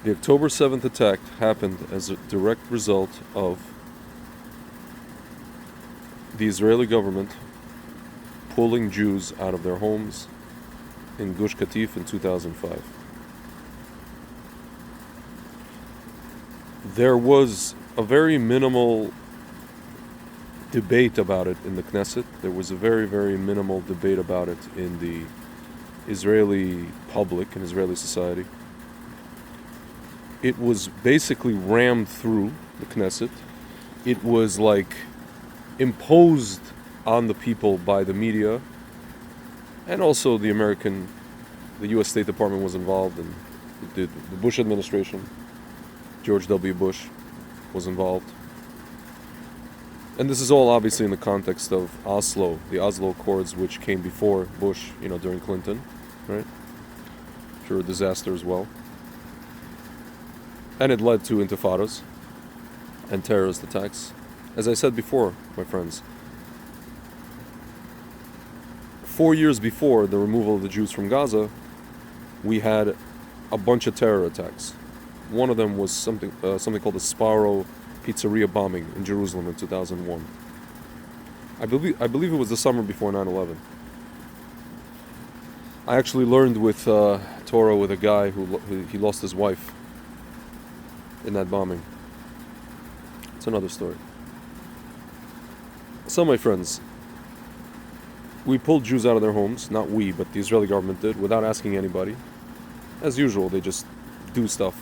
The October 7th attack happened as a direct result of the Israeli government pulling Jews out of their homes in Gush Katif in 2005. There was a very minimal debate about it in the Knesset. There was a very, very minimal debate about it in the Israeli public and Israeli society. It was basically rammed through the Knesset. It was like imposed on the people by the media, and also the U.S. State Department was involved, and the Bush administration, George W. Bush, was involved. And this is all obviously in the context of Oslo, the Oslo Accords, which came before Bush, during Clinton, right? Sure, a disaster as well. And it led to intifadas and terrorist attacks. As I said before, my friends, 4 years before the removal of the Jews from Gaza, we had a bunch of terror attacks. One of them was something called the Sparrow Pizzeria bombing in Jerusalem in 2001. I believe it was the summer before 9/11. I actually learned with Torah with a guy who he lost his wife in that bombing. It's another story. So, my friends, we pulled Jews out of their homes. Not we, but the Israeli government did, without asking anybody. As usual, they just do stuff.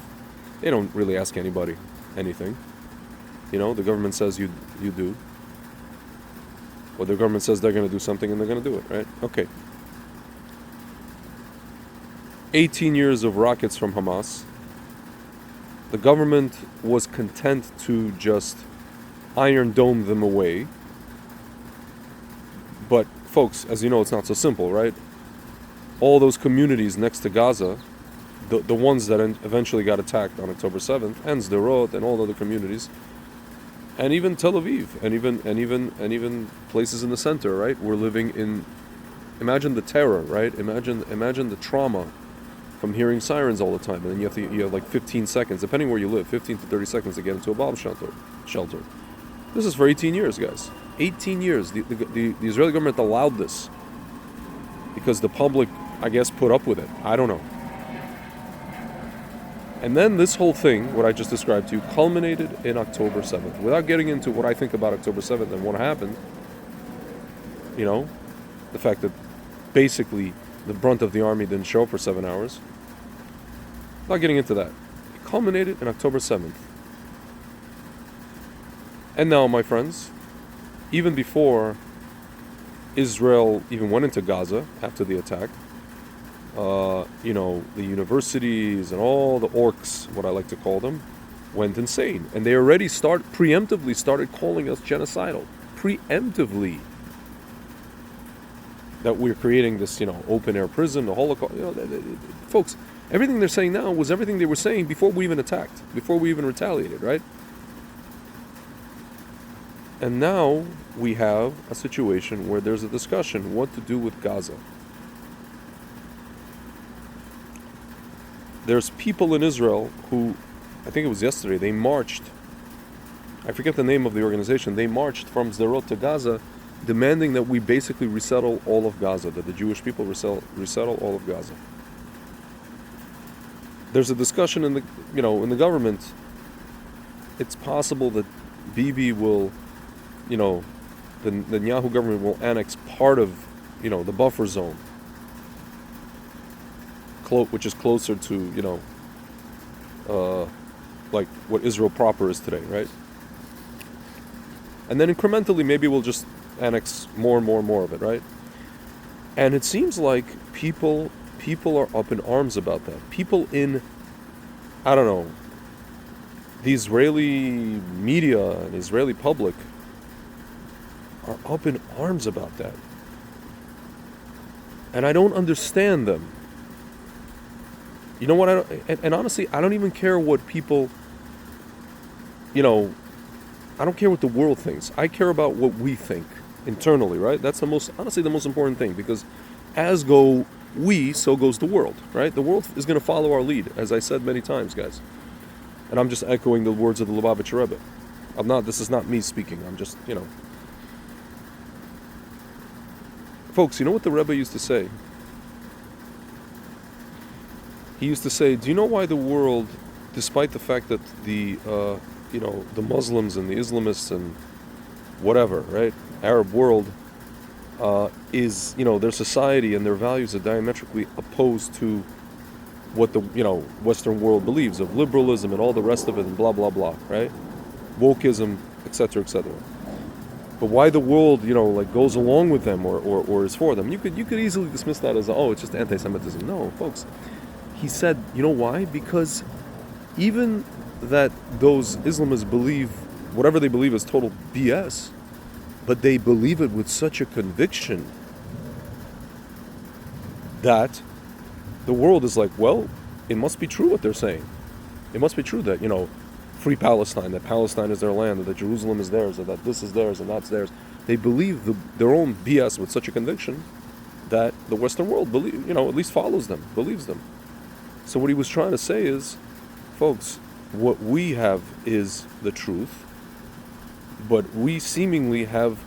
They don't really ask anybody anything. The government says you do. Or the government says they're going to do something and they're going to do it, right? Okay. 18 years of rockets from Hamas. The government was content to just Iron Dome them away. But, folks, as you know, it's not so simple, right? All those communities next to Gaza, the ones that eventually got attacked on October 7th, and Sderot and all the other communities, and even Tel Aviv, and even places in the center, right? We're living in. Imagine the terror, right? Imagine the trauma from hearing sirens all the time, and then you have like 15 seconds, depending where you live, 15 to 30 seconds to get into a bomb shelter. This is for 18 years, guys. 18 years. The Israeli government allowed this because the public, I guess, put up with it. I don't know. And then this whole thing, what I just described to you, culminated in October 7th. Without getting into what I think about October 7th and what happened, the fact that basically the brunt of the army didn't show up for 7 hours. Not getting into that. It culminated in October 7th. And now, my friends, even before Israel even went into Gaza after the attack, the universities and all the orcs, what I like to call them, went insane. And they already preemptively started calling us genocidal. Preemptively. That we're creating this, open-air prison, the Holocaust. Folks, everything they're saying now was everything they were saying before we even attacked, before we even retaliated, right? And now we have a situation where there's a discussion what to do with Gaza. There's people in Israel who, I think it was yesterday, they marched. I forget the name of the organization. They marched from Sderot to Gaza, demanding that we basically resettle all of Gaza, that the Jewish people resettle all of Gaza. There's a discussion in the government. It's possible that Bibi will, the Netanyahu government will annex part of, the buffer zone, which is closer to, like what Israel proper is today, right? And then incrementally, maybe we'll just annex more and more and more of it, right? And it seems like people are up in arms about that. People in, I don't know, the Israeli media and Israeli public are up in arms about that. And I don't understand them. You know what? And honestly, I don't even care what people, I don't care what the world thinks. I care about what we think internally, right? That's the most important thing, because as go we, so goes the world, right? The world is going to follow our lead, as I said many times, guys. And I'm just echoing the words of the Lubavitcher Rebbe. This is not me speaking. I'm just, Folks, you know what the Rebbe used to say? He used to say, do you know why the world, despite the fact that the Muslims and the Islamists and whatever, right, Arab world, is, their society and their values are diametrically opposed to what the, Western world believes of liberalism and all the rest of it and blah, blah, blah, right? Wokeism, etc., etc. But why the world, goes along with them or is for them? You could easily dismiss that as, it's just anti-Semitism. No, folks. He said, you know why? Because even that those Islamists believe, whatever they believe is total BS, but they believe it with such a conviction that the world is like, well, it must be true what they're saying. It must be true that, free Palestine, that Palestine is their land, or that Jerusalem is theirs, or that this is theirs and that's theirs. They believe their own BS with such a conviction that the Western world at least follows them, believes them. So what he was trying to say is, folks, what we have is the truth, but we seemingly have,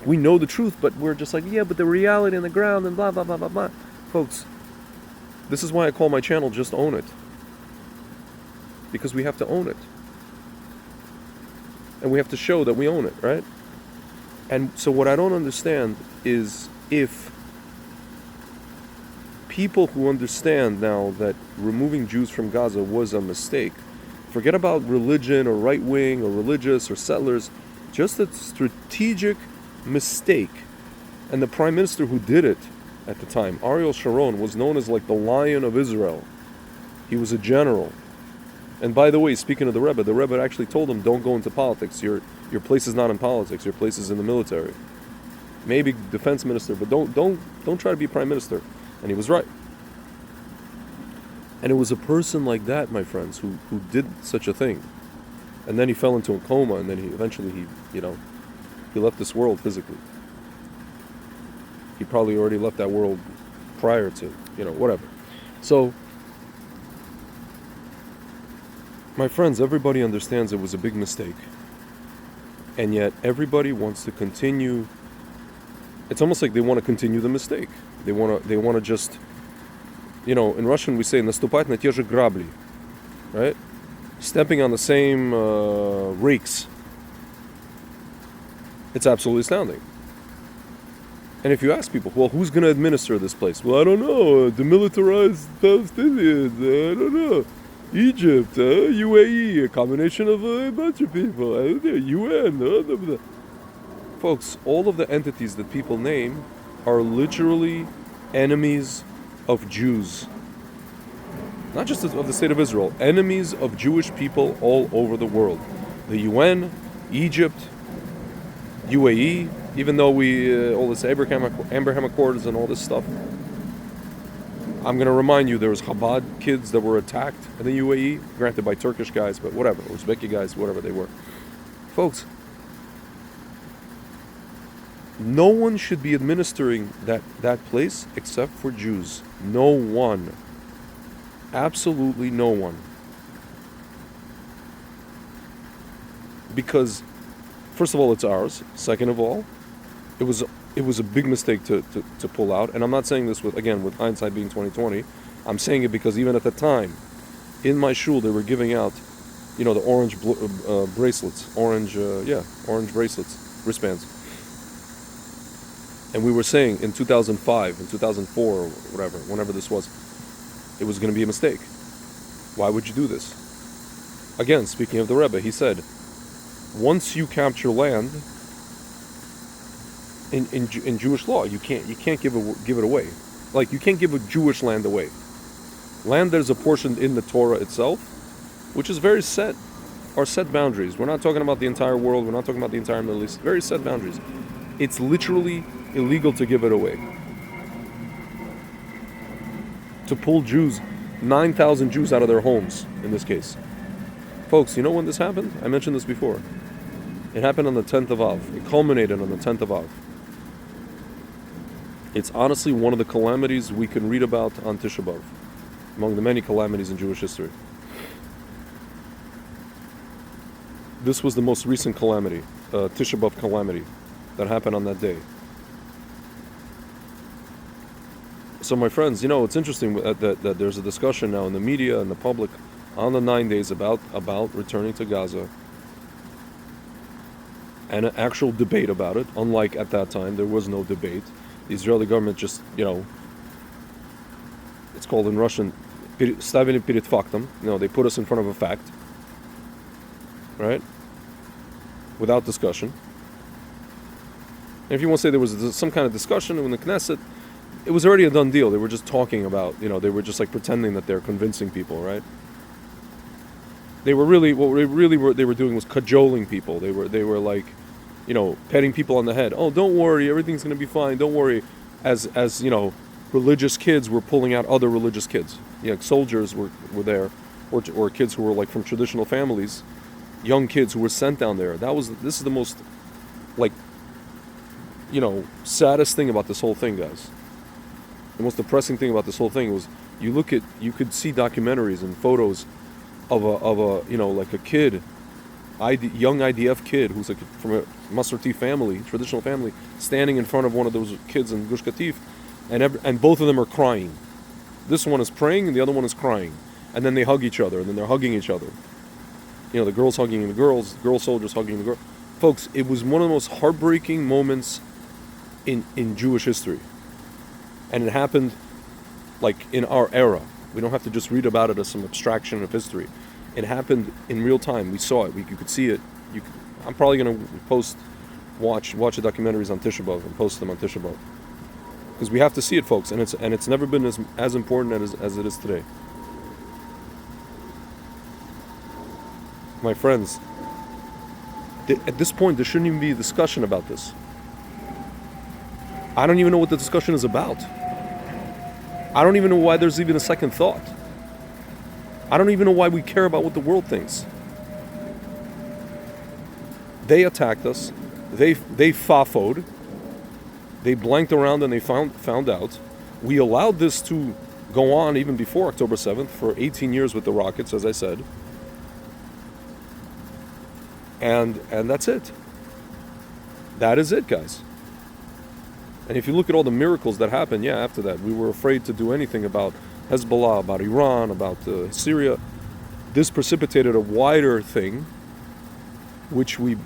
we know the truth, but we're just like, yeah, but the reality on the ground and blah, blah, blah, blah, blah. Folks, this is why I call my channel Just Own It. Because we have to own it. And we have to show that we own it, right? And so what I don't understand is if people who understand now that removing Jews from Gaza was a mistake, forget about religion or right-wing or religious or settlers, just a strategic mistake. And the prime minister who did it at the time, Ariel Sharon, was known as the Lion of Israel. He was a general. And by the way, speaking of the Rebbe actually told him, don't go into politics. Your place is not in politics. Your place is in the military. Maybe defense minister, but don't try to be prime minister. And he was right. And it was a person like that, my friends, who did such a thing. And then he fell into a coma, and then he left this world physically. He probably already left that world prior to, whatever. So, my friends, everybody understands it was a big mistake. And yet everybody wants to continue. It's almost like they want to continue the mistake. They want to just, in Russian we say наступать на те же грабли, right? Stepping on the same rakes. It's absolutely astounding. And if you ask people, well, who's going to administer this place? Well, I don't know. Demilitarized Palestinians. I don't know. Egypt, UAE, a combination of a bunch of people. I don't know, UN. Folks, all of the entities that people name are literally enemies of Jews. Not just of the state of Israel, enemies of Jewish people all over the world. The UN, Egypt, UAE, even though we, all this Abraham Accords and all this stuff. I'm going to remind you, there was Chabad kids that were attacked in the UAE, granted by Turkish guys, but whatever, Uzbeki guys, whatever they were. Folks, no one should be administering that place except for Jews. No one. Absolutely no one. Because, first of all, it's ours. Second of all, it was a big mistake to pull out. And I'm not saying this with hindsight being 2020. I'm saying it because even at the time, in my shul, they were giving out, the orange bracelets, orange bracelets, wristbands. And we were saying in 2005, in 2004, or whatever, whenever this was, it was going to be a mistake. Why would you do this? Again, speaking of the Rebbe, he said, once you capture land, in Jewish law, you can't give it away. You can't give a Jewish land away. Land that is apportioned in the Torah itself, which is very set, are set boundaries. We're not talking about the entire world. We're not talking about the entire Middle East. Very set boundaries. It's literally illegal to give it away. To pull Jews, 9,000 Jews out of their homes, in this case. Folks, you know when this happened? I mentioned this before. It happened on the 10th of Av. It culminated on the 10th of Av. It's honestly one of the calamities we can read about on Tisha B'Av, among the many calamities in Jewish history. This was the most recent calamity, Tisha B'Av calamity, that happened on that day. So my friends, it's interesting that there's a discussion now in the media and the public on the 9 days about returning to Gaza, and an actual debate about it. Unlike at that time, there was no debate. The Israeli government just, it's called in Russian, stavili pered faktom. They put us in front of a fact, right? Without discussion. And if you want to say there was some kind of discussion in the Knesset, it was already a done deal. They were just talking about, they were just like pretending that they're convincing people, right? They were really, they were doing was cajoling people. They were like, patting people on the head. Oh, don't worry, everything's going to be fine. Don't worry. As religious kids were pulling out other religious kids. Soldiers were there, or kids who were like from traditional families, young kids who were sent down there. This is the most, saddest thing about this whole thing, guys. The most depressing thing about this whole thing was you could see documentaries and photos of a kid, young IDF kid who's from a Masorti family, traditional family, standing in front of one of those kids in Gush Katif, and both of them are crying. This one is praying and the other one is crying, and then they hug each other, and then they're hugging each other. The girls hugging the girls, girl soldiers hugging the girl. Folks, it was one of the most heartbreaking moments in Jewish history. And it happened in our era. We don't have to just read about it as some abstraction of history. It happened in real time. We saw it. You could see it. I'm probably going to watch the documentaries on Tisha B'Av and post them on Tisha B'Av, because we have to see it, folks. And it's never been as important as it is today. My friends, at this point, there shouldn't even be a discussion about this. I don't even know what the discussion is about. I don't even know why there's even a second thought. I don't even know why we care about what the world thinks. They attacked us. They fafoed. They blanked around and they found out. We allowed this to go on even before October 7th for 18 years with the rockets, as I said. And that's it. That is it, guys. And if you look at all the miracles that happened, after that, we were afraid to do anything about Hezbollah, about Iran, about Syria. This precipitated a wider thing, which Israel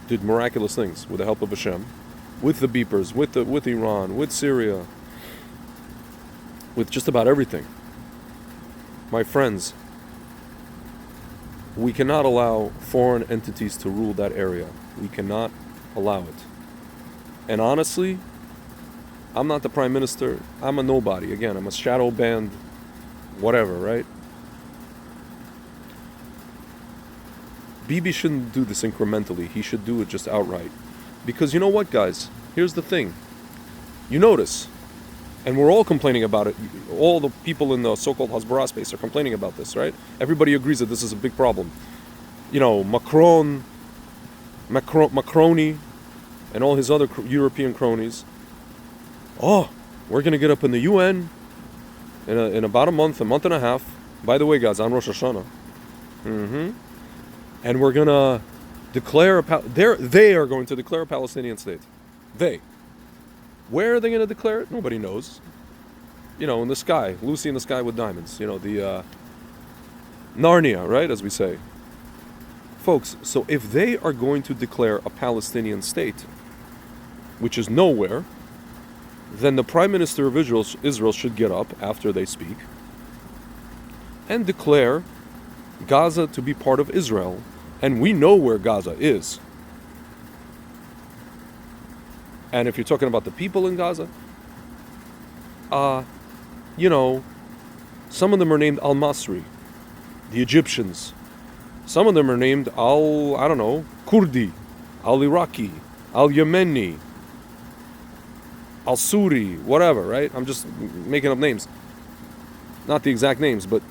did miraculous things with the help of Hashem, with the beepers, with Iran, with Syria, with just about everything. My friends, we cannot allow foreign entities to rule that area. We cannot allow it. And honestly, I'm not the prime minister. I'm a nobody. Again, I'm a shadow banned whatever, right? Bibi shouldn't do this incrementally. He should do it just outright. Because you know what, guys? Here's the thing. You notice, and we're all complaining about it. All the people in the so-called Hasbara space are complaining about this, right? Everybody agrees that this is a big problem. Macroni, and all his other European cronies. Oh, we're going to get up in the UN in about a month and a half. By the way, guys, on Rosh Hashanah. And we're going to declare they are going to declare a Palestinian state. They. Where are they going to declare it? Nobody knows. In the sky. Lucy in the sky with diamonds. The Narnia, right, as we say. Folks, so if they are going to declare a Palestinian state, which is nowhere, then the Prime Minister of Israel should get up after they speak and declare Gaza to be part of Israel. And we know where Gaza is. And if you're talking about the people in Gaza, some of them are named Al-Masri, the Egyptians. Some of them are named Kurdi, Al-Iraqi, Al-Yemeni, Al-Suri, whatever, right? I'm just making up names. Not the exact names, but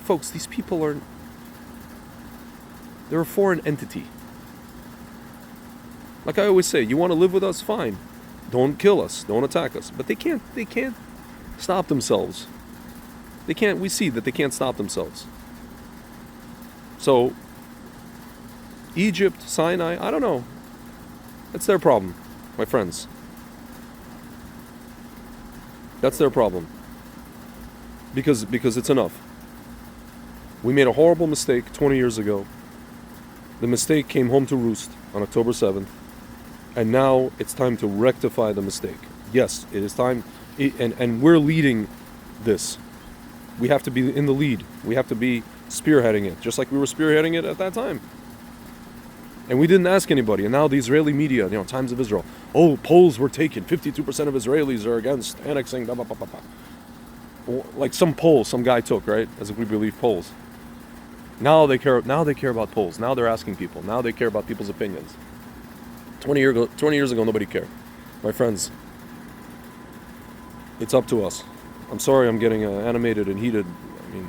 folks, these people they're a foreign entity. Like I always say, you want to live with us? Fine. don't kill us, don't attack us. But they can't stop themselves. We see that they can't stop themselves. So, Egypt, Sinai, I don't know. That's their problem, my friends. That's their problem. Because it's enough. We made a horrible mistake 20 years ago. The mistake came home to roost on October 7th. And now it's time to rectify the mistake. Yes, it is time. And we're leading this. We have to be in the lead. We have to be spearheading it, just like we were spearheading it at that time. And we didn't ask anybody. And now the Israeli media, Times of Israel, polls were taken. 52% of Israelis are against annexing, blah, blah, blah, blah, blah. Like some poll some guy took, right? As if we believe polls. Now they care about polls. Now they're asking people. Now they care about people's opinions. 20 years ago, nobody cared. My friends, it's up to us. I'm sorry I'm getting animated and heated. I mean,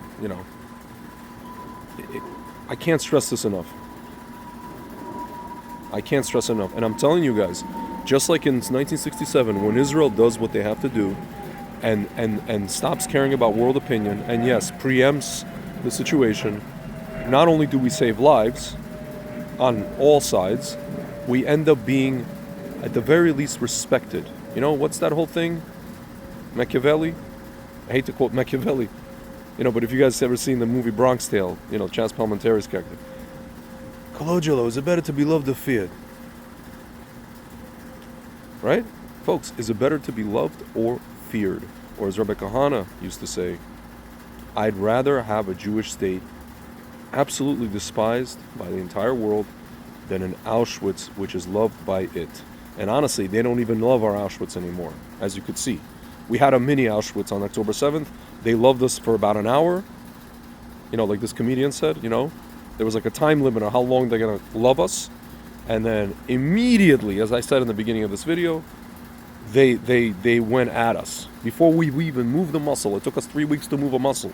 I can't stress this enough. I can't stress enough. And I'm telling you guys, just like in 1967, when Israel does what they have to do and stops caring about world opinion and, yes, preempts the situation, not only do we save lives on all sides, we end up being, at the very least, respected. What's that whole thing? Machiavelli? I hate to quote Machiavelli. But if you guys ever seen the movie Bronx Tale, Chaz Palminteri's character. Colangelo, is it better to be loved or feared? Right? Folks, is it better to be loved or feared? Or as Rebbe Kahana used to say, I'd rather have a Jewish state absolutely despised by the entire world than an Auschwitz which is loved by it. And honestly, they don't even love our Auschwitz anymore, as you could see. We had a mini Auschwitz on October 7th. They loved us for about an hour. Like this comedian said, there was like a time limit on how long they're going to love us. And then immediately, as I said in the beginning of this video, they went at us. Before we even moved the muscle, it took us 3 weeks to move a muscle.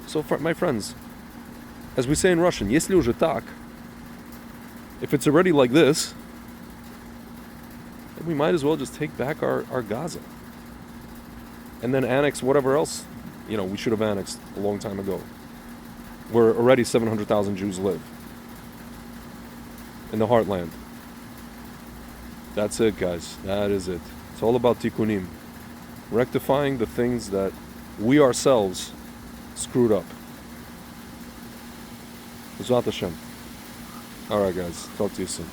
So, my friends, as we say in Russian, если уже так, if it's already like this, then we might as well just take back our Gaza. And then annex whatever else, we should have annexed a long time ago. Where already 700,000 Jews live. In the heartland. That's it, guys. That is it. It's all about tikkunim. Rectifying the things that we ourselves screwed up. B'ezrat Hashem. Alright, guys. Talk to you soon.